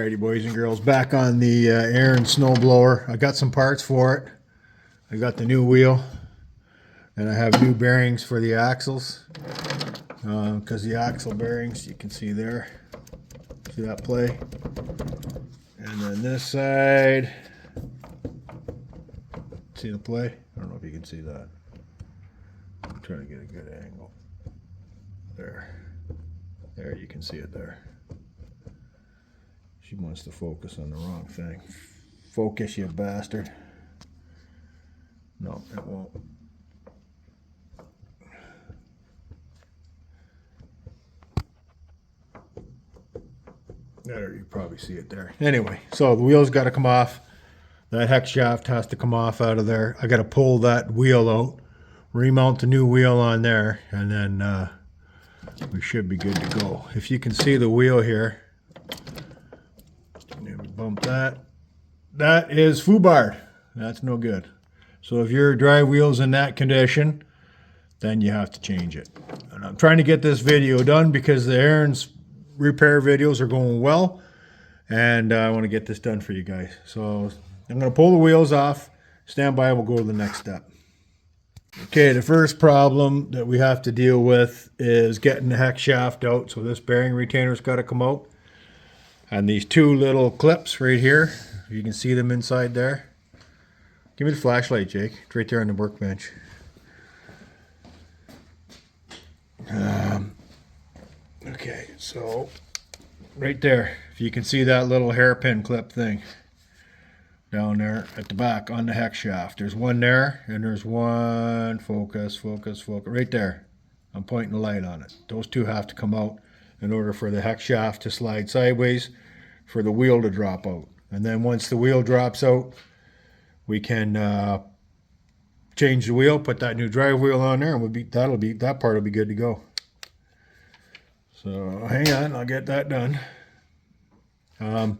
Alrighty, boys and girls, back on the ARIENS Snowblower. I got some parts for it. I got the new wheel, and I have new bearings for the axles. Because the axle bearings, you can see there. See that play? And then this side, see the play? I don't know if you can see that. I'm trying to get a good angle. There. There, you can see it there. She wants to focus on the wrong thing. Focus, you bastard. No, it won't. There, you probably see it there. Anyway, so the wheel's got to come off. That hex shaft has to come off out of there. I got to pull that wheel out, remount the new wheel on there, and then we should be good to go. If you can see the wheel here, bump that. That is foobarred. That's no good. So if your drive wheel's in that condition, then you have to change it. And I'm trying to get this video done because the ARIENS repair videos are going well, and I want to get this done for you guys. So I'm going to pull the wheels off. Stand by, we'll go to the next step. Okay, the first problem that we have to deal with is getting the hex shaft out. So this bearing retainer's got to come out. And these two little clips right here, you can see them inside there. Give me the flashlight, Jake. It's right there on the workbench. Okay, so right there, if you can see that little hairpin clip thing down there at the back on the hex shaft. There's one there, and there's one, focus, right there. I'm pointing the light on it. Those two have to come out in order for the hex shaft to slide sideways, for the wheel to drop out. And then once the wheel drops out, we can change the wheel, put that new drive wheel on there, and that part will be good to go. So hang on, I'll get that done. Can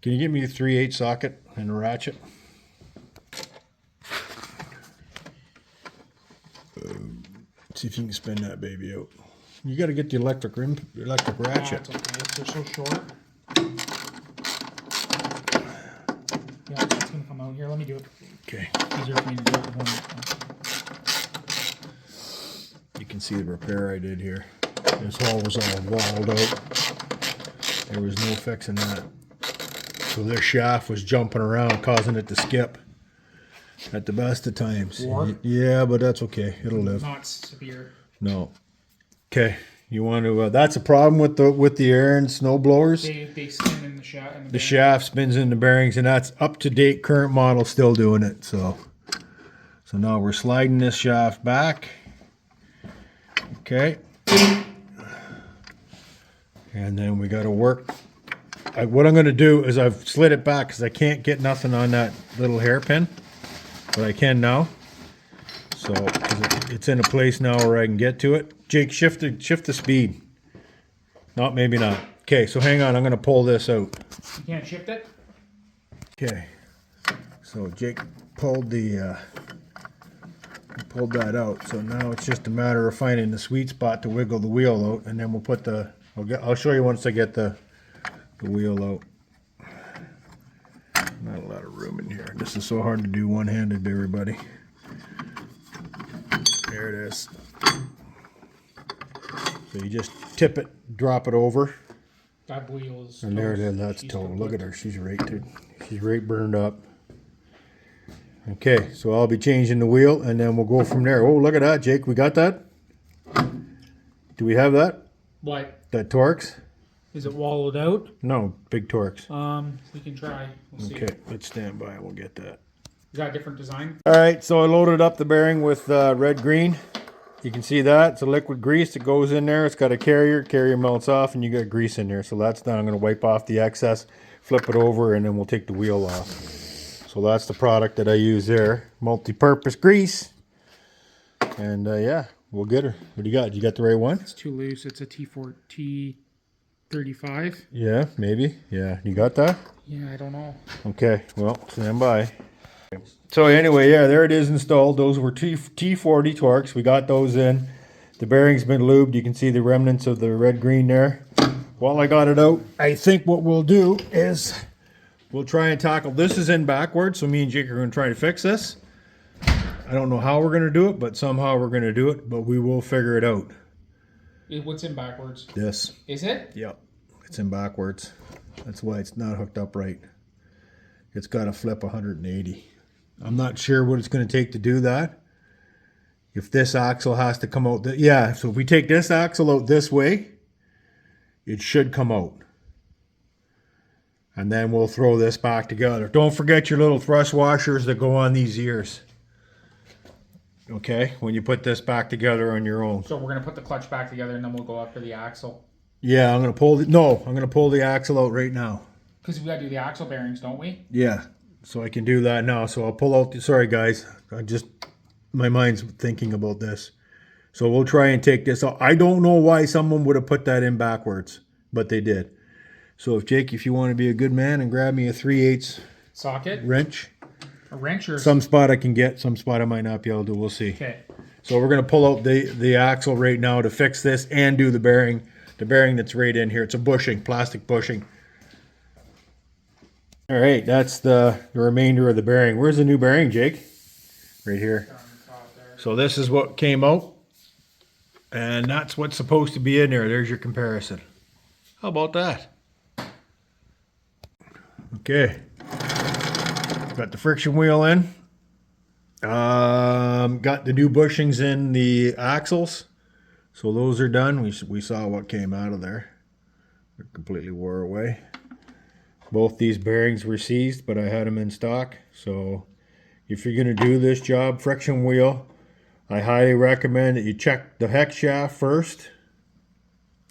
you give me a 3/8 socket and a ratchet? See if you can spin that baby out. You got to get the electric ratchet. It's okay. They're so short. Yeah, it's gonna come out here. Let me do it. Okay. Easier for me to do it at home. You can see the repair I did here. This hole was all walled out. There was no fixing that. So this shaft was jumping around, causing it to skip at the best of times. War? Yeah, but that's okay. It'll live. Not severe. No. Okay. You want to? That's a problem with the ARIENS snow blowers. They spin in the shaft. The shaft spins in the bearings, and that's up to date, current model, still doing it. So now we're sliding this shaft back. Okay. And then we got to work. What I'm going to do is I've slid it back because I can't get nothing on that little hairpin, but I can now. So it's in a place now where I can get to it. Jake, shift the speed. No, maybe not. Okay, so hang on. I'm going to pull this out. You can't shift it? Okay. So Jake pulled that out. So now it's just a matter of finding the sweet spot to wiggle the wheel out, and then we'll put I'll show you once I get the wheel out. Not a lot of room in here. This is so hard to do one-handed, everybody. There it is. So you just tip it, drop it over. That wheel is. And there it is. That's total. Look at her. She's right burned up. Okay, so I'll be changing the wheel, and then we'll go from there. Oh, look at that, Jake. We got that? Do we have that? What? That Torx? Is it wallowed out? No, big Torx. We can try. We'll see. Okay, let's stand by. We'll get that. Is that a different design? All right, so I loaded up the bearing with red-green. You can see that. It's a liquid grease that goes in there. It's got a carrier. Carrier melts off, and you got grease in there. So that's done. I'm going to wipe off the excess, flip it over, and then we'll take the wheel off. So that's the product that I use there. Multi-purpose grease. And yeah, we'll get her. What do you got? You got the right one? It's too loose. It's a T35. Yeah, maybe. Yeah, you got that? Yeah, I don't know. Okay, well, stand by. So anyway, yeah, there it is installed. Those were T40 Torx. We got those in. The bearing's been lubed. You can see the remnants of the red-green there. while I got it out, I think what we'll do is we'll try and tackle, this is in backwards, so me and Jake are going to try to fix this. I don't know how we're going to do it, but somehow we're going to do it, but we will figure it out. What's in backwards? This. Is it? Yep. It's in backwards. That's why it's not hooked up right. It's got to flip 180. I'm not sure what it's going to take to do that. If this axle has to come out, yeah, so if we take this axle out this way, it should come out. And then we'll throw this back together. Don't forget your little thrust washers that go on these ears. Okay, when you put this back together on your own. So we're going to put the clutch back together and then we'll go after the axle. Yeah, I'm going to pull the axle out right now. Because we got to do the axle bearings, don't we? Yeah, so I can do that now. So I'll pull out sorry guys, my mind's thinking about this. So we'll try and take this out. I don't know why someone would have put that in backwards, but they did. So if you want to be a good man and grab me a 3/8 socket wrench. A wrench or some spot I can get, some spot I might not be able to. We'll see. Okay. So we're going to pull out the axle right now to fix this and do the bearing that's right in here. It's a bushing, plastic bushing. All right, that's the remainder of the bearing. Where's the new bearing, Jake? Right here. So this is what came out, and that's what's supposed to be in there. There's your comparison. How about that? Okay. Got the friction wheel in. Got the new bushings in the axles. So those are done. We saw what came out of there. It completely wore away. Both these bearings were seized, but I had them in stock. So if you're going to do this job, friction wheel, I highly recommend that you check the hex shaft first.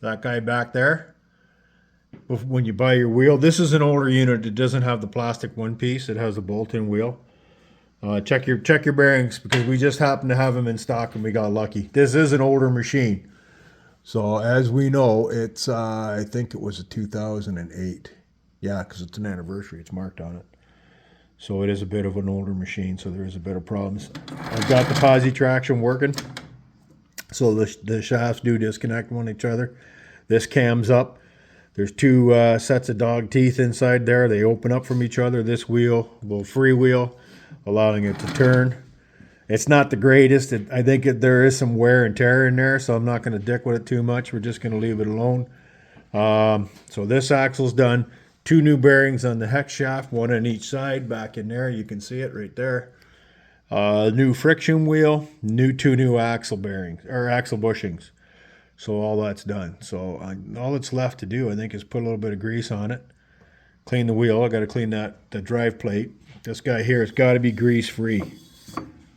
That guy back there. When you buy your wheel, this is an older unit. It doesn't have the plastic one piece. It has a bolt-in wheel. Check your bearings, because we just happened to have them in stock and we got lucky. This is an older machine. So as we know, it's I think it was a 2008. Yeah, because it's an anniversary. It's marked on it. So it is a bit of an older machine, so there is a bit of problems. I've got the posi traction working. So the shafts do disconnect from each other. This cam's up. There's two sets of dog teeth inside there. They open up from each other. This wheel will freewheel, allowing it to turn. It's not the greatest. I think there is some wear and tear in there, so I'm not going to dick with it too much. We're just going to leave it alone. So this axle's done. Two new bearings on the hex shaft, one on each side. Back in there, you can see it right there. New friction wheel, two new axle bearings, or axle bushings. So all that's done. So all that's left to do, I think, is put a little bit of grease on it. Clean the wheel. I got to clean the drive plate. This guy here has got to be grease free.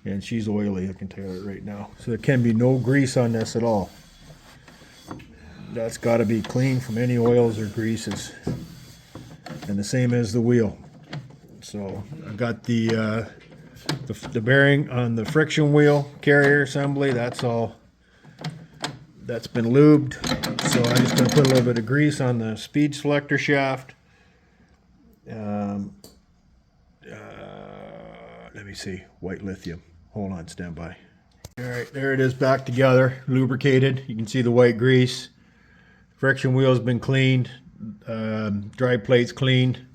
And she's oily, I can tell you right now. So there can be no grease on this at all. That's got to be clean from any oils or greases. And the same as the wheel. So I got the bearing on the friction wheel carrier assembly. That's been lubed. So I'm just going to put a little bit of grease on the speed selector shaft. Let me see, white lithium. Hold on, stand by. All right, there it is, back together, lubricated. You can see the white grease. Friction wheel's been cleaned. Drive plate's cleaned.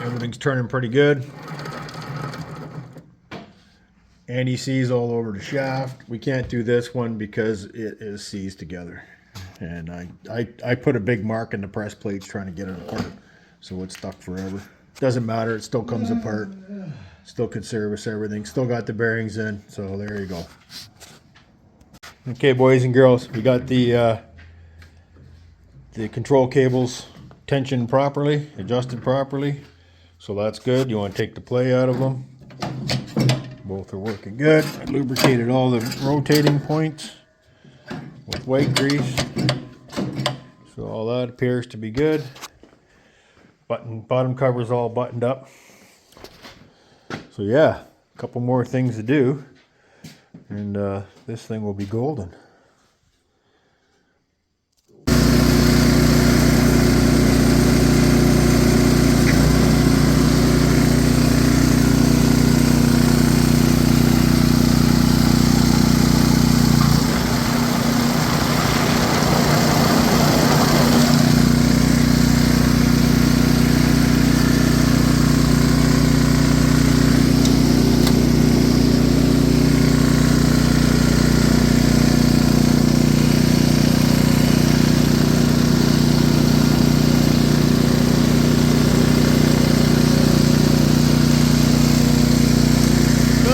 Everything's turning pretty good. Anti-seize all over the shaft. We can't do this one because it is seized together. And I put a big mark in the press plates trying to get it apart. So it's stuck forever. Doesn't matter, it still comes apart. Still could service everything. Still got the bearings in, so there you go. Okay, boys and girls, we got the control cables tensioned properly, adjusted properly. So that's good. You want to take the play out of them. Both are working good. I lubricated all the rotating points with white grease. So all that appears to be good. Bottom cover's all buttoned up. So yeah, a couple more things to do, and this thing will be golden.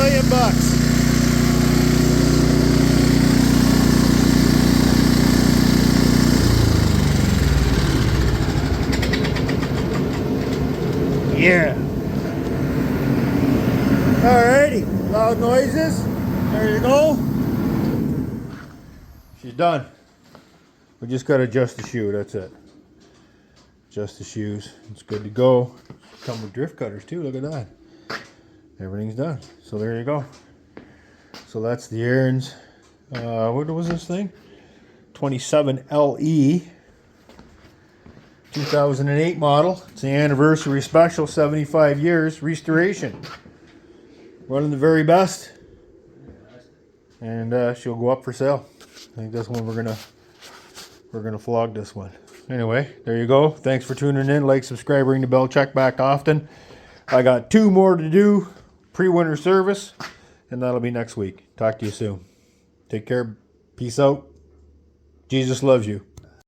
$1,000,000. Yeah. Alrighty, loud noises. There you go. She's done. We just got to adjust the shoe, that's it. Adjust the shoes. It's good to go. Come with drift cutters too, look at that. Everything's done. So there you go. So that's the ARIENS. What was this thing? 27LE. 2008 model. It's the anniversary special, 75 years restoration. Running the very best. And she'll go up for sale. I think that's when we're gonna flog this one. Anyway, there you go. Thanks for tuning in. Like, subscribe, ring the bell, check back often. I got 2 more to do, pre-winter service, and that'll be next week. Talk to you soon. Take care. Peace out. Jesus loves you.